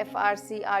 FRCR